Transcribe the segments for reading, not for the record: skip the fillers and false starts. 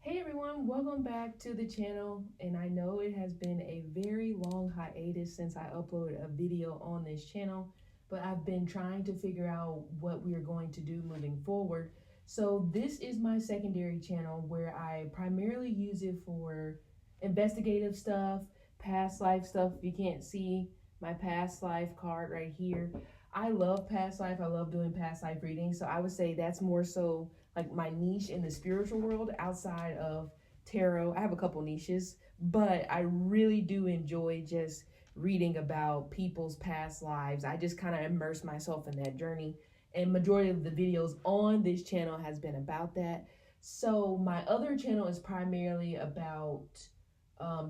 Hey everyone, welcome back to the channel. And I know it has been a very long hiatus since I uploaded a video on this channel, but I've been trying to figure out what we are going to do moving forward. So this is my secondary channel where I primarily use it for investigative stuff, past life stuff. If you can't see my past life card right here, I love past life. I love doing past life readings. So I would say that's more so like my niche in the spiritual world outside of tarot. I have a couple niches, but I really do enjoy just reading about people's past lives. I just kind of immerse myself in that journey, and majority of the videos on this channel has been about that. So my other channel is primarily about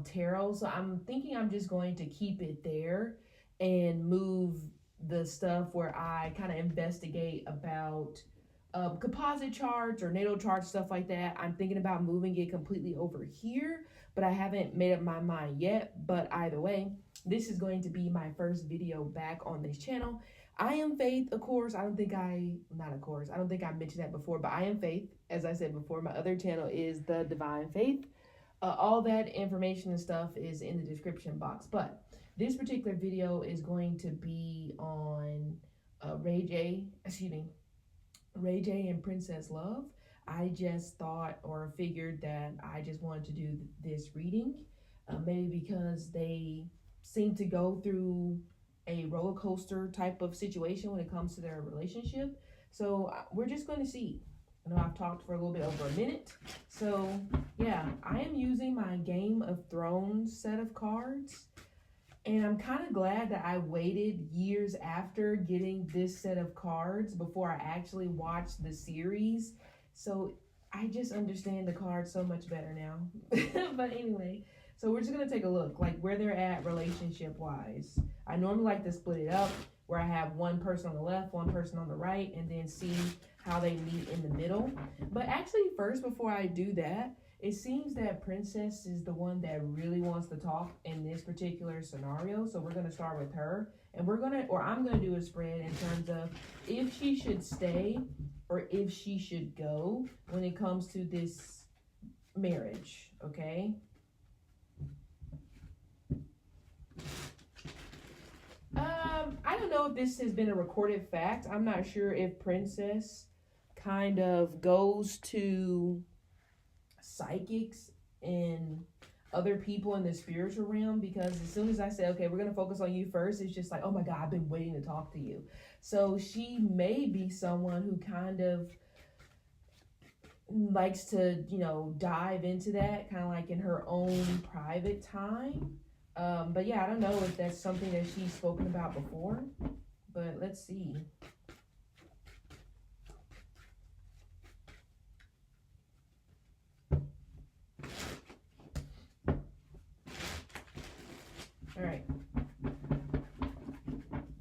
tarot. So I'm thinking I'm just going to keep it there and move the stuff where I kind of investigate about composite charts or natal charts, stuff like that. I'm thinking about moving it completely over here, but I haven't made up my mind yet. But either way, this is going to be my first video back on this channel. I am Faith, of course. I don't think I mentioned that before, but I am Faith. As I said before, my other channel is The Divine Faith. All that information and stuff is in the description box. But this particular video is going to be on Ray J and Princess Love. I just thought or figured that I just wanted to do this reading, maybe because they seem to go through a roller coaster type of situation when it comes to their relationship. So we're just going to see. I know I've talked for a little bit over a minute. So yeah, I am using my Game of Thrones set of cards. And I'm kind of glad that I waited years after getting this set of cards before I actually watched the series. So I just understand the cards so much better now. But anyway, so we're just going to take a look, like where they're at relationship-wise. I normally like to split it up where I have one person on the left, one person on the right, and then see how they meet in the middle. But actually, first, before I do that, it seems that Princess is the one that really wants to talk in this particular scenario. So we're going to start with her. And I'm going to do a spread in terms of if she should stay or if she should go when it comes to this marriage. Okay. I don't know if this has been a recorded fact. I'm not sure if Princess kind of goes to psychics and other people in the spiritual realm, because as soon as I say, okay, we're going to focus on you first, it's just like, oh my God, I've been waiting to talk to you. So she may be someone who kind of likes to, dive into that kind of like in her own private time. But yeah, I don't know if that's something that she's spoken about before, but let's see. All right.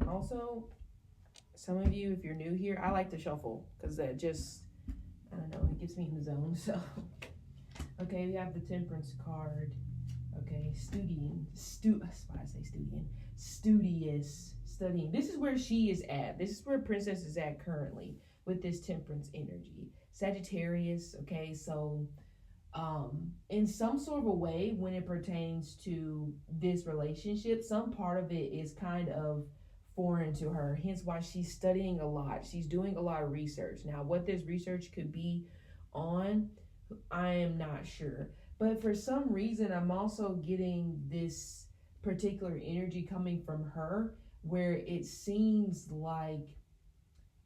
Also, some of you, if you're new here, I like to shuffle because that just, I don't know, it gets me in the zone. So, okay, we have the Temperance card. Okay, studying. This is where she is at. This is where Princess is at currently with this Temperance energy. Sagittarius, okay, so in some sort of a way, when it pertains to this relationship, some part of it is kind of foreign to her, hence why she's studying a lot. She's doing a lot of research. Now, what this research could be on, I am not sure. But for some reason, I'm also getting this particular energy coming from her where it seems like,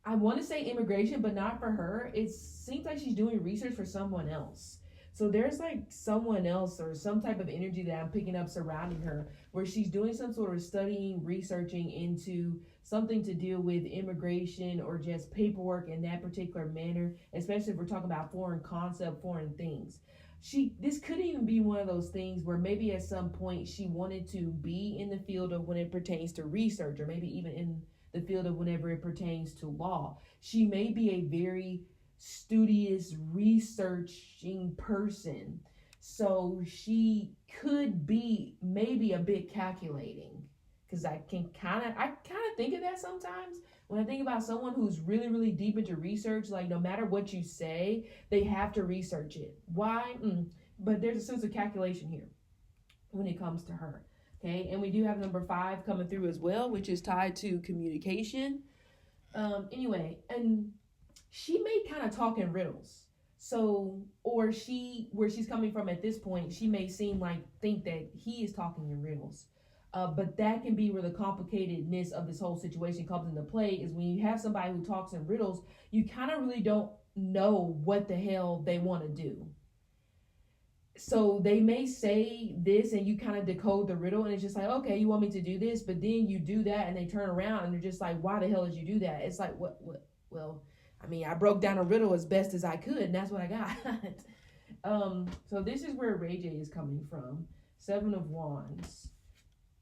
I want to say immigration, but not for her. It seems like she's doing research for someone else. So there's like someone else or some type of energy that I'm picking up surrounding her where she's doing some sort of studying, researching into something to deal with immigration or just paperwork in that particular manner, especially if we're talking about foreign concept, foreign things. This could even be one of those things where maybe at some point she wanted to be in the field of when it pertains to research, or maybe even in the field of whenever it pertains to law. She may be a very studious, researching person. So she could be maybe a bit calculating, because I kind of think of that sometimes When I think about someone who's really, really deep into research, like no matter what you say, they have to research it. Why? But there's a sense of calculation here when it comes to her. Okay, and we do have number 5 coming through as well, which is tied to communication. Anyway, and she may kind of talk in riddles. So, or where she's coming from at this point, she may think that he is talking in riddles. But that can be where the complicatedness of this whole situation comes into play, is when you have somebody who talks in riddles, you kind of really don't know what the hell they want to do. So they may say this and you kind of decode the riddle, and it's just like, okay, you want me to do this, but then you do that and they turn around and they're just like, why the hell did you do that? It's like, well, I mean, I broke down a riddle as best as I could, and that's what I got. So this is where Ray J is coming from. 7 of Wands.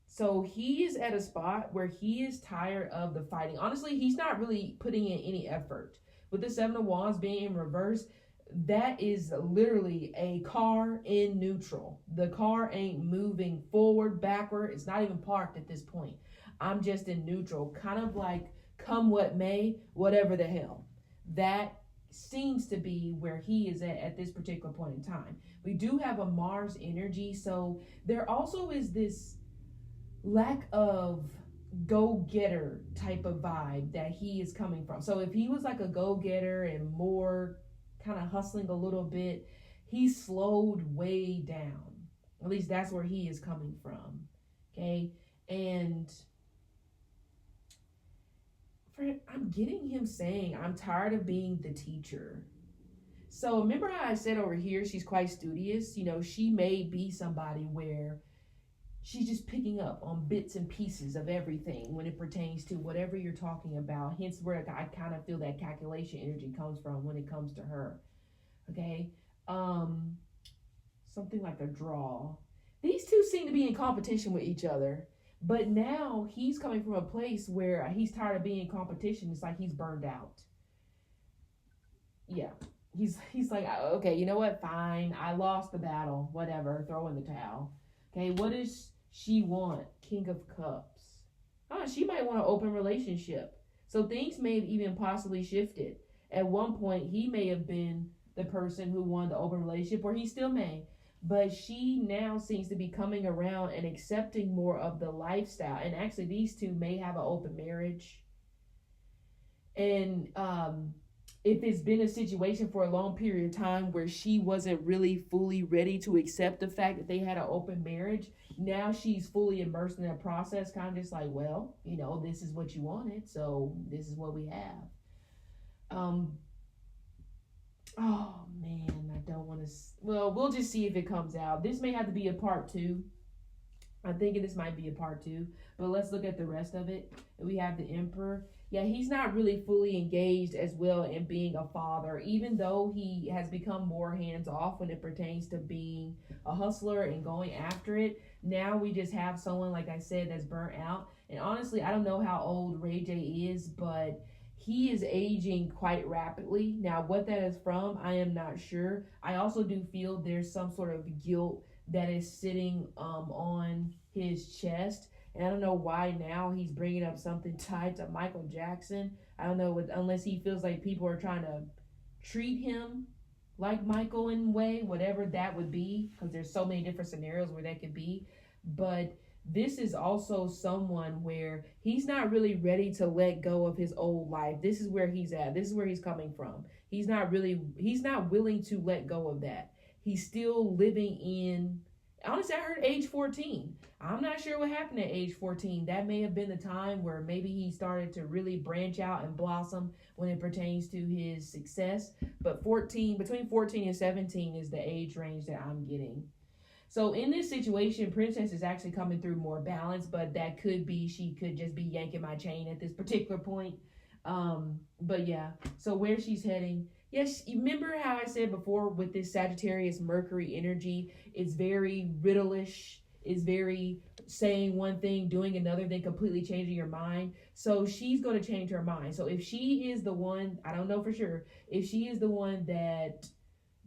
So he is at a spot where he is tired of the fighting. Honestly, he's not really putting in any effort. With the 7 of Wands being in reverse, that is literally a car in neutral. The car ain't moving forward, backward. It's not even parked at this point. I'm just in neutral, kind of like come what may, whatever the hell. That seems to be where he is at this particular point in time. We do have a Mars energy, so there also is this lack of go-getter type of vibe that he is coming from. So if he was like a go-getter and more kind of hustling a little bit, he's slowed way down. At least that's where he is coming from. Okay, and I'm getting him saying, I'm tired of being the teacher. So remember how I said over here, she's quite studious. You know, she may be somebody where she's just picking up on bits and pieces of everything when it pertains to whatever you're talking about. Hence where I kind of feel that calculation energy comes from when it comes to her. Okay. Something like a draw. These two seem to be in competition with each other. But now he's coming from a place where he's tired of being in competition. It's like he's burned out. Yeah. He's like, okay, you know what? Fine. I lost the battle. Whatever. Throw in the towel. Okay. What does she want? King of Cups. She might want an open relationship. So things may have even possibly shifted. At one point, he may have been the person who wanted the open relationship, or he still may. But she now seems to be coming around and accepting more of the lifestyle. And actually, these two may have an open marriage. And if it's been a situation for a long period of time where she wasn't really fully ready to accept the fact that they had an open marriage, now she's fully immersed in that process, kind of just like, well, you know, this is what you wanted, so this is what we have. Oh man, I don't want to. Well, we'll just see if it comes out. This may have to be a part 2. I'm thinking this might be a part 2, but let's look at the rest of it. We have the Emperor. Yeah, he's not really fully engaged as well in being a father, even though he has become more hands-off when it pertains to being a hustler and going after it. Now we just have someone, like I said, that's burnt out. And honestly, I don't know how old Ray J is, but he is aging quite rapidly. Now, what that is from, I am not sure. I also do feel there's some sort of guilt that is sitting on his chest. And I don't know why now he's bringing up something tied to Michael Jackson. I don't know, unless he feels like people are trying to treat him like Michael in a way, whatever that would be, because there's so many different scenarios where that could be. But this is also someone where he's not really ready to let go of his old life. This is where he's at. This is where he's coming from. He's not willing to let go of that. He's still living in, honestly, I heard age 14. I'm not sure what happened at age 14. That may have been the time where maybe he started to really branch out and blossom when it pertains to his success. But between 14 and 17 is the age range that I'm getting. So in this situation, Princess is actually coming through more balance, but that could be, she could just be yanking my chain at this particular point. But yeah, so where she's heading, yes, you remember how I said before with this Sagittarius Mercury energy, it's very riddle-ish, it's very saying one thing, doing another, then completely changing your mind. So she's going to change her mind. So if she is the one, I don't know for sure, if she is the one that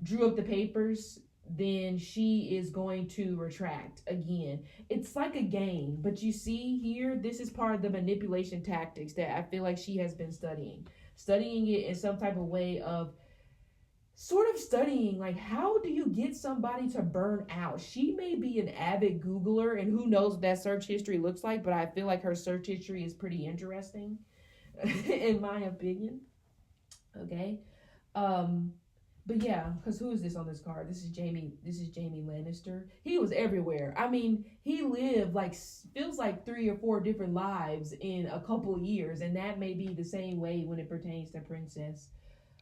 drew up the papers, then she is going to retract again. It's like a game, but you see here, this is part of the manipulation tactics that I feel like she has been studying it in some type of way of sort of studying, like, how do you get somebody to burn out? She may be an avid Googler, and who knows what that search history looks like, but I feel like her search history is pretty interesting, in my opinion. Okay. But yeah, because who is this on this card? This is Jamie Lannister. He was everywhere. I mean, he lived like, feels like 3 or 4 different lives in a couple of years, and that may be the same way when it pertains to Princess.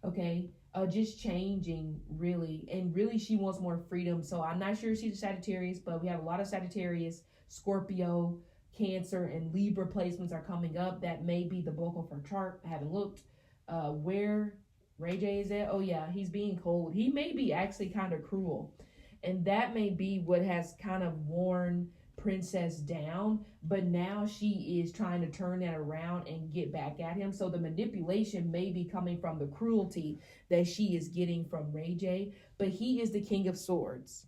Okay, just changing, really, and really she wants more freedom. So I'm not sure she's a Sagittarius, but we have a lot of Sagittarius, Scorpio, Cancer, and Libra placements are coming up. That may be the bulk of her chart. I haven't looked. Where Ray J is at, oh yeah, he's being cold. He may be actually kind of cruel, and that may be what has kind of worn Princess down, but now she is trying to turn that around and get back at him. So the manipulation may be coming from the cruelty that she is getting from Ray J, but he is the King of Swords.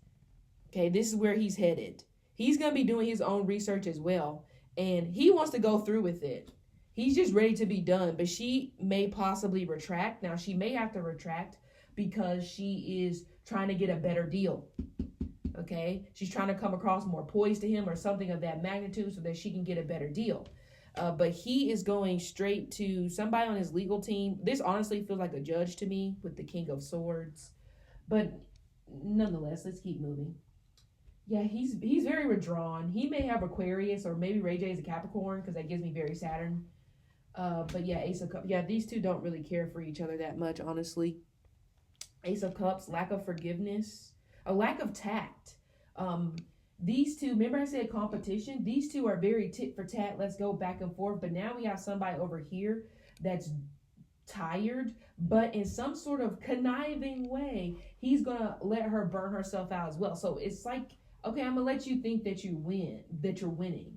Okay, this is where he's headed. He's going to be doing his own research as well, and he wants to go through with it. He's just ready to be done, but she may possibly retract. Now, she may have to retract because she is trying to get a better deal. Okay, she's trying to come across more poised to him or something of that magnitude so that she can get a better deal. But he is going straight to somebody on his legal team. This honestly feels like a judge to me with the King of Swords. But nonetheless, let's keep moving. Yeah, he's very withdrawn. He may have Aquarius, or maybe Ray J is a Capricorn, because that gives me very Saturn. But yeah, Ace of Cups. Yeah, these two don't really care for each other that much, honestly. Ace of Cups, lack of forgiveness, a lack of tact. These two, remember I said competition? These two are very tit for tat. Let's go back and forth. But now we have somebody over here that's tired, but in some sort of conniving way, he's going to let her burn herself out as well. So it's like, okay, I'm going to let you think that you win, that you're winning.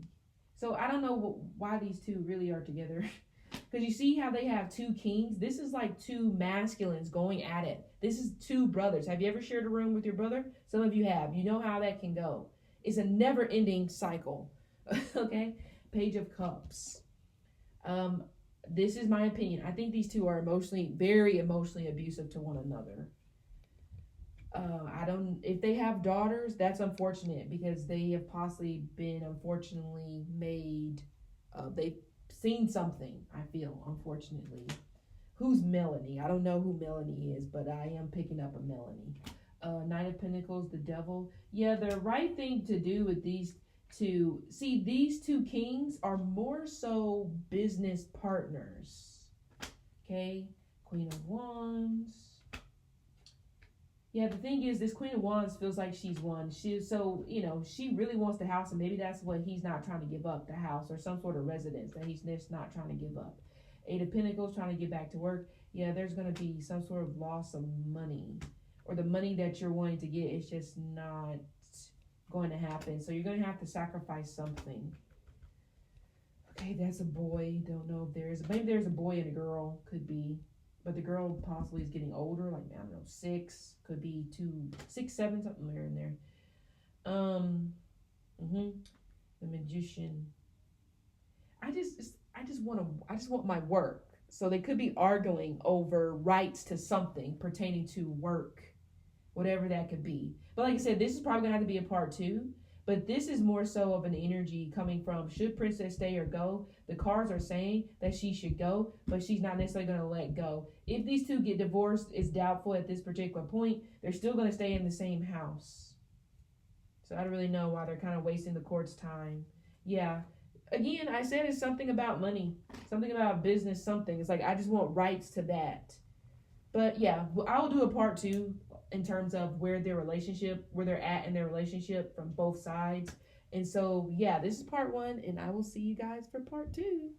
So I don't know why these two really are together. Because you see how they have 2 kings? This is like 2 masculines going at it. This is 2 brothers. Have you ever shared a room with your brother? Some of you have. You know how that can go. It's a never-ending cycle. Okay? Page of Cups. This is my opinion. I think these two are very emotionally abusive to one another. If they have daughters, that's unfortunate, because they have possibly been unfortunately made, they've seen something, I feel, unfortunately. Who's Melanie? I don't know who Melanie is, but I am picking up a Melanie. Knight of Pentacles, the Devil. Yeah, the right thing to do with these two, see, these 2 kings are more so business partners. Okay, Queen of Wands. Yeah, the thing is, this Queen of Wands feels like she's won. She really wants the house, and maybe that's what he's not trying to give up, the house or some sort of residence that he's just not trying to give up. 8 of Pentacles, trying to get back to work. Yeah, there's going to be some sort of loss of money, or the money that you're wanting to get is just not going to happen. So you're going to have to sacrifice something. Okay, that's a boy. Don't know if maybe there's a boy and a girl, could be. But the girl possibly is getting older, like, I don't know, 6, could be 6, 7, something there in there. The Magician. I just want my work. So they could be arguing over rights to something pertaining to work, whatever that could be. But like I said, this is probably gonna have to be a part 2. But this is more so of an energy coming from, should Princess stay or go? The cards are saying that she should go, but she's not necessarily going to let go. If these two get divorced, it's doubtful at this particular point. They're still going to stay in the same house. So I don't really know why they're kind of wasting the court's time. Yeah. Again, I said it's something about money, something about business, something. It's like, I just want rights to that. But yeah, I'll do a part 2 in terms of where they're at in their relationship from both sides. And so, yeah, this is part 1, and I will see you guys for part 2.